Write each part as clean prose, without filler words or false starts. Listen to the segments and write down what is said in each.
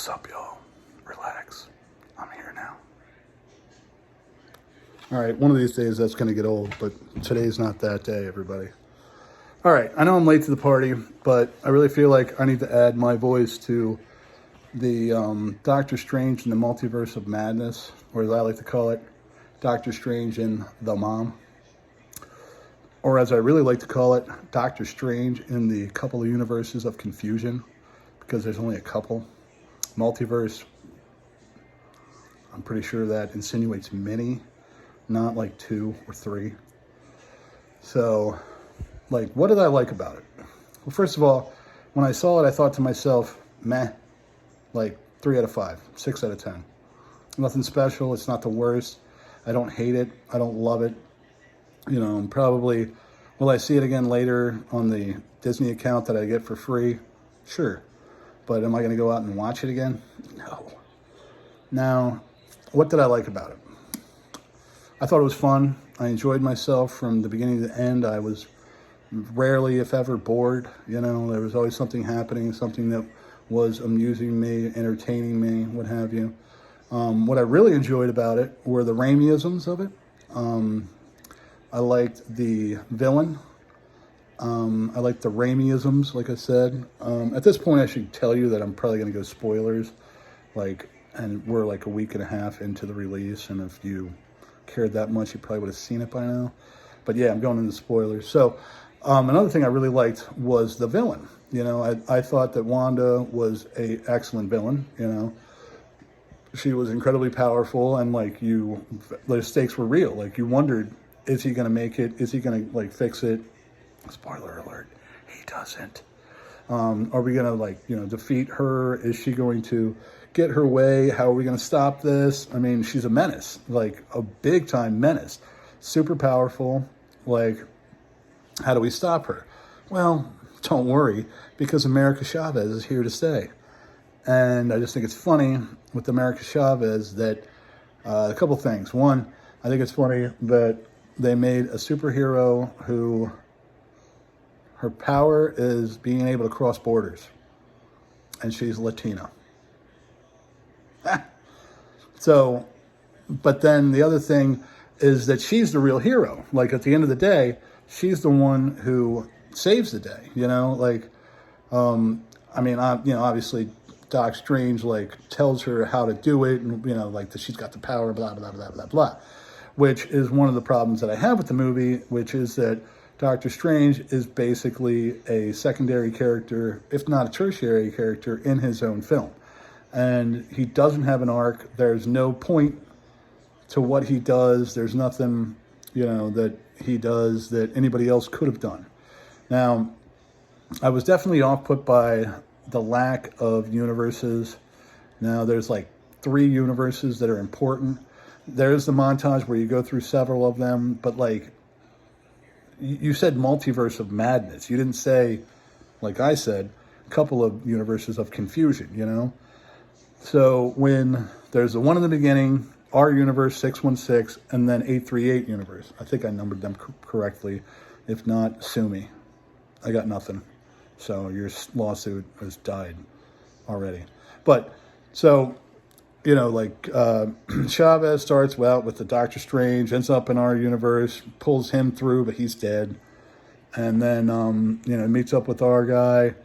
What's up, y'all? Relax. I'm here now. All right, one of these days that's going to get old, but today's not that day, everybody. All right, I know I'm late to the party, but I really feel like I need to add my voice to the Doctor Strange in the Multiverse of Madness, or as I like to call it, Doctor Strange in the Mom. Or as I really like to call it, Doctor Strange in the couple of universes of confusion, because there's only a couple. Multiverse, I'm pretty sure that insinuates many, not like 2 or 3. So, like, what did I like about it? Well, first of all, when I saw it, I thought to myself, meh, like 3 out of 5, 6 out of 10. Nothing special. It's not the worst. I don't hate it. I don't love it. You know, probably, will I see it again later on the Disney account that I get for free? Sure. But am I going to go out and watch it again? No. Now, what did I like about it? I thought it was fun. I enjoyed myself from the beginning to the end. I was rarely, if ever, bored. You know, there was always something happening, something that was amusing me, entertaining me, what have you. What I really enjoyed about it were the Raimiisms of it. I liked the villain. I like the Raimiisms, like I said. At this point, I should tell you that I'm probably going to go spoilers. And we're like a week and a half into the release, and if you cared that much, you probably would have seen it by now. But yeah, I'm going into spoilers. So another thing I really liked was the villain. You know, I thought that Wanda was an excellent villain, you know. She was incredibly powerful, and like the stakes were real. Like you wondered, is he going to make it? Is he going to like fix it? Spoiler alert, he doesn't. Are we going to defeat her? Is she going to get her way? How are we going to stop this? I mean, she's a menace, like a big time menace, super powerful. Like, how do we stop her? Well, don't worry, because America Chavez is here to stay. And I just think it's funny with America Chavez that a couple things. One, I think it's funny that they made a superhero who her power is being able to cross borders, and she's Latina. So, but then the other thing is that she's the real hero. Like at the end of the day, she's the one who saves the day. You know, like, obviously Doc Strange like tells her how to do it, and like that she's got the power, blah blah blah blah blah, which is one of the problems that I have with the movie, which is that Doctor Strange is basically a secondary character, if not a tertiary character, in his own film. And he doesn't have an arc. There's no point to what he does. There's nothing, that he does that anybody else could have done. Now, I was definitely off-put by the lack of universes. Now, there's like 3 universes that are important. There's the montage where you go through several of them, but like, you said multiverse of madness. You didn't say, like I said, a couple of universes of confusion, So when there's the one in the beginning, our universe, 616, and then 838 universe. I think I numbered them correctly. If not, sue me. I got nothing. So your lawsuit has died already. But, so, Chavez starts out with the Doctor Strange, ends up in our universe, pulls him through, but he's dead. And then, meets up with our guy.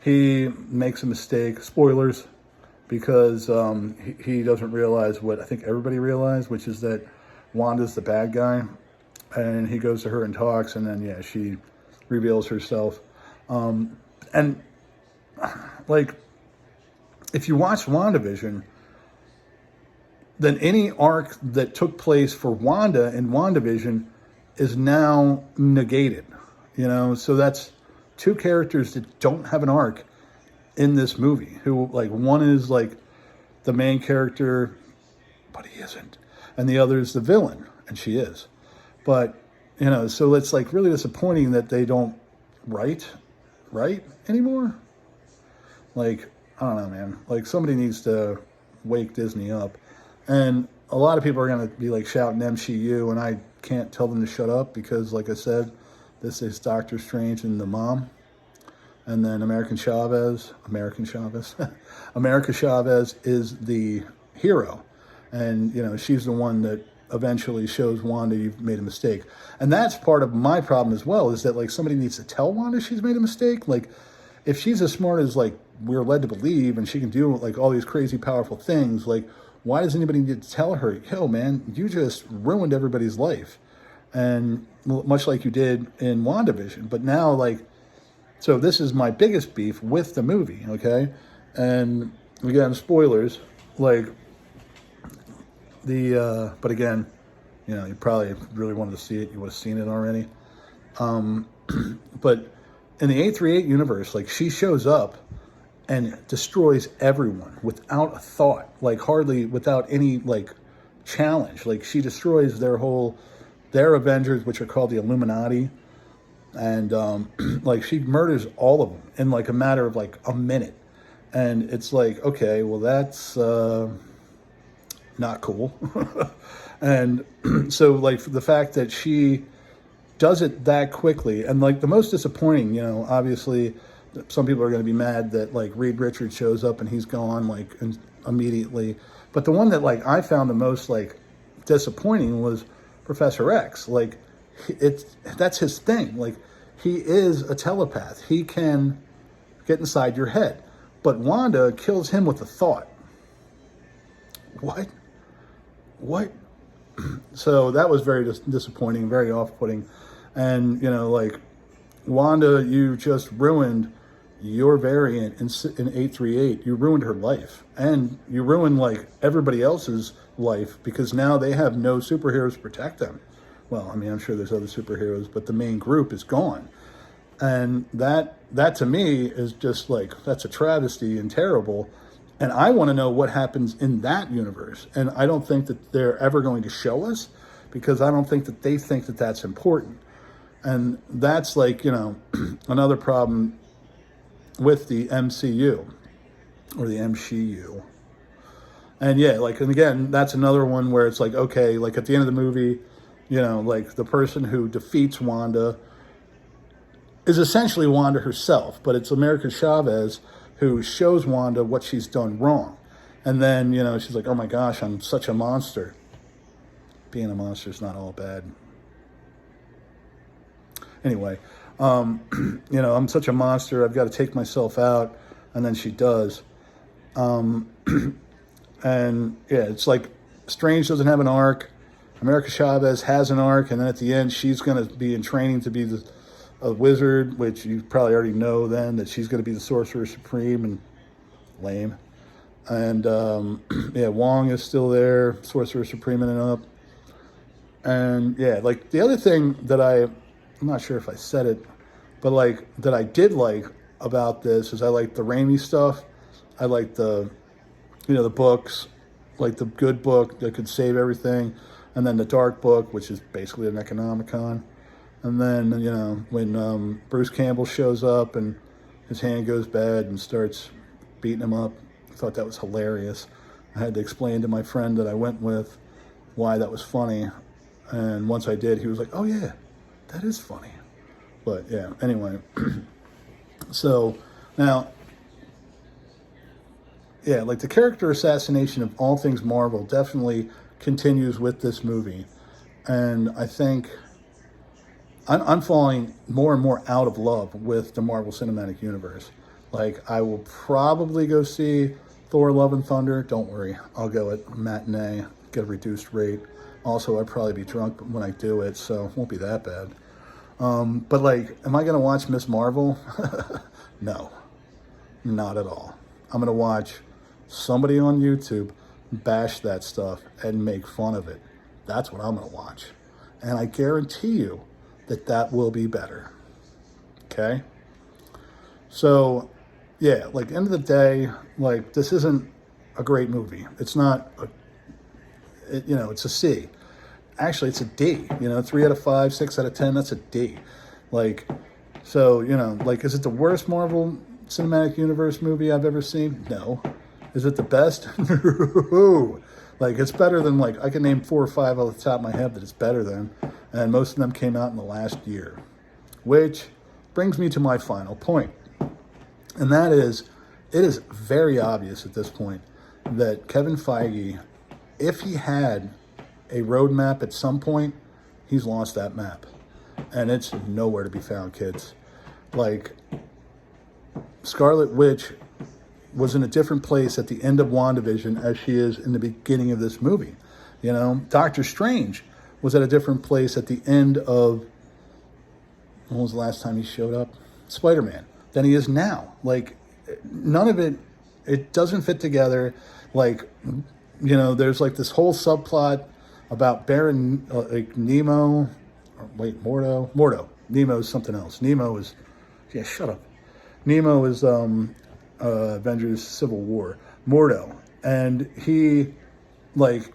He makes a mistake. Spoilers. Because he doesn't realize what I think everybody realized, which is that Wanda's the bad guy. And he goes to her and talks, and then, she reveals herself. And, like, if you watch WandaVision, then any arc that took place for Wanda in WandaVision is now negated. So that's 2 characters that don't have an arc in this movie, who like one is like the main character, but he isn't, and the other is the villain, and she is. But so it's like really disappointing that they don't write anymore. Like, I don't know, man. Like, somebody needs to wake Disney up. And a lot of people are going to be like shouting MCU, and I can't tell them to shut up because, like I said, this is Doctor Strange and the Mom. and then America Chavez, America Chavez is the hero, and you know she's the one that eventually shows Wanda you've made a mistake, and that's part of my problem as well. Is that like somebody needs to tell Wanda she's made a mistake, like. If she's as smart as like we're led to believe and she can do like all these crazy powerful things, like why does anybody need to tell her, yo man, you just ruined everybody's life? And much like you did in WandaVision. But now like, so this is my biggest beef with the movie, okay? And again, spoilers, like but again, you know, you probably really wanted to see it, you would have seen it already. But in the 838 universe, like she shows up and destroys everyone without a thought, like hardly without any like challenge. Like she destroys their Avengers, which are called the Illuminati. And like she murders all of them in like a matter of like a minute. And it's like, okay, well that's not cool. And so like the fact that she does it that quickly, and like the most disappointing, you know, obviously some people are going to be mad that like Reed Richards shows up and he's gone like immediately, but the one that like I found the most like disappointing was Professor X. Like that's his thing. Like he is a telepath, he can get inside your head, but Wanda kills him with a thought. What So that was very disappointing, very off-putting. And, you know, like, Wanda, you just ruined your variant in 838. You ruined her life. And you ruined, like, everybody else's life because now they have no superheroes to protect them. Well, I mean, I'm sure there's other superheroes, but the main group is gone. And that to me is just, like, that's a travesty and terrible. And I want to know what happens in that universe. And I don't think that they're ever going to show us because I don't think that they think that that's important. And that's like, you know, another problem with the MCU or the MCU. And yeah, like, and again, that's another one where it's like, okay, like at the end of the movie, you know, like the person who defeats Wanda is essentially Wanda herself, but it's America Chavez who shows Wanda what she's done wrong. And then, you know, she's like, oh my gosh, I'm such a monster. Being a monster is not all bad. Anyway, you know, I'm such a monster, I've got to take myself out. And then she does. And yeah, it's like Strange doesn't have an arc. America Chavez has an arc. And then at the end, she's going to be in training to be a wizard, which you probably already know then that she's going to be the Sorcerer Supreme, and lame. And yeah, Wong is still there, Sorcerer Supreme and up. And yeah, like the other thing that I'm not sure if I said it, but like that I did like about this is I like the Raimi stuff. I like the, you know, the books, like the good book that could save everything, and then the dark book, which is basically an Necronomicon. And then, you know, when Bruce Campbell shows up and his hand goes bad and starts beating him up, I thought that was hilarious. I had to explain to my friend that I went with why that was funny. And once I did, he was like, oh yeah, that is funny. But yeah, anyway. So now, yeah, like the character assassination of all things Marvel definitely continues with this movie. And I think I'm falling more and more out of love with the Marvel Cinematic Universe. Like, I will probably go see Thor: Love and Thunder. Don't worry, I'll go at matinee, get a reduced rate. Also, I'd probably be drunk when I do it, so it won't be that bad. But like, am I gonna watch Miss Marvel? No, not at all. I'm gonna watch somebody on YouTube bash that stuff and make fun of it. That's what I'm gonna watch. And I guarantee you that will be better. Okay? So, yeah, like, end of the day, like, this isn't a great movie. It's not, you know, it's a C. Actually, it's a D. You know, 3 out of 5, 6 out of 10, that's a D. Like, so, you know, like, is it the worst Marvel Cinematic Universe movie I've ever seen? No. Is it the best? No. Like, it's better than, like, I can name 4 or 5 off the top of my head that it's better than. And most of them came out in the last year. Which brings me to my final point. And that is, it is very obvious at this point that Kevin Feige, if he had a roadmap at some point, he's lost that map. And it's nowhere to be found, kids. Like, Scarlet Witch was in a different place at the end of WandaVision as she is in the beginning of this movie. You know, Doctor Strange was at a different place at the end of, when was the last time he showed up? Spider-Man. Than he is now. Like, none of it doesn't fit together. Like, you know, there's like this whole subplot about Baron, like Nemo, or wait, Mordo. Nemo is something else. Nemo is, yeah, shut up. Nemo is Avengers Civil War. Mordo. And he, like,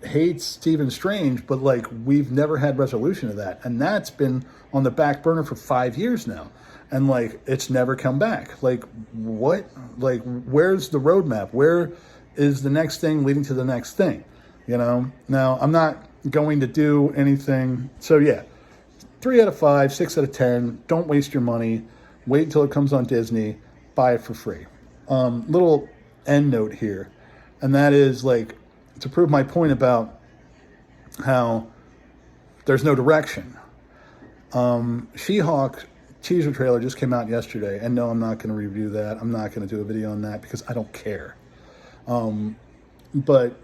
hates Stephen Strange, but, like, we've never had resolution of that. And that's been on the back burner for 5 years now. And, like, it's never come back. Like, what? Like, where's the roadmap? Where is the next thing leading to the next thing? You know? Now, I'm not going to do anything. So, yeah, 3 out of 5, 6 out of 10. Don't waste your money. Wait until it comes on Disney. Buy it for free. Little end note here. And that is, like, to prove my point about how there's no direction. She-Hulk teaser trailer just came out yesterday, and no, I'm not going to review that. I'm not going to do a video on that because I don't care. But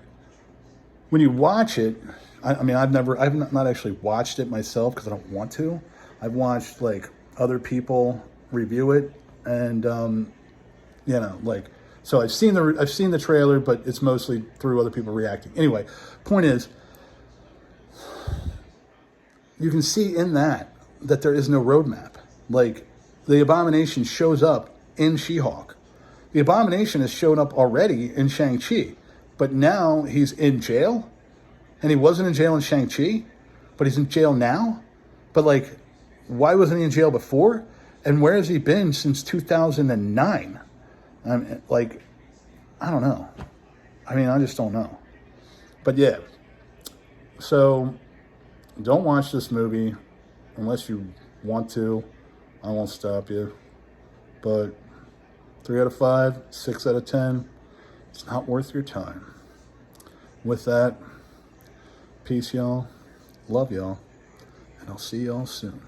when you watch it, I mean, I've not actually watched it myself because I don't want to. I've watched, like, other people review it, and you know, like, so I've seen the trailer, but it's mostly through other people reacting. Anyway, point is, you can see in that there is no roadmap. Like, the Abomination shows up in She-Hulk. The Abomination has shown up already in Shang-Chi, but now he's in jail, and he wasn't in jail in Shang-Chi, but he's in jail now. But, like, why wasn't he in jail before? And where has he been since 2009? Like, I don't know. I mean, I just don't know. But yeah, so don't watch this movie unless you want to. I won't stop you. But 3 out of 5, 6 out of 10, it's not worth your time. With that, peace, y'all. Love y'all. And I'll see y'all soon.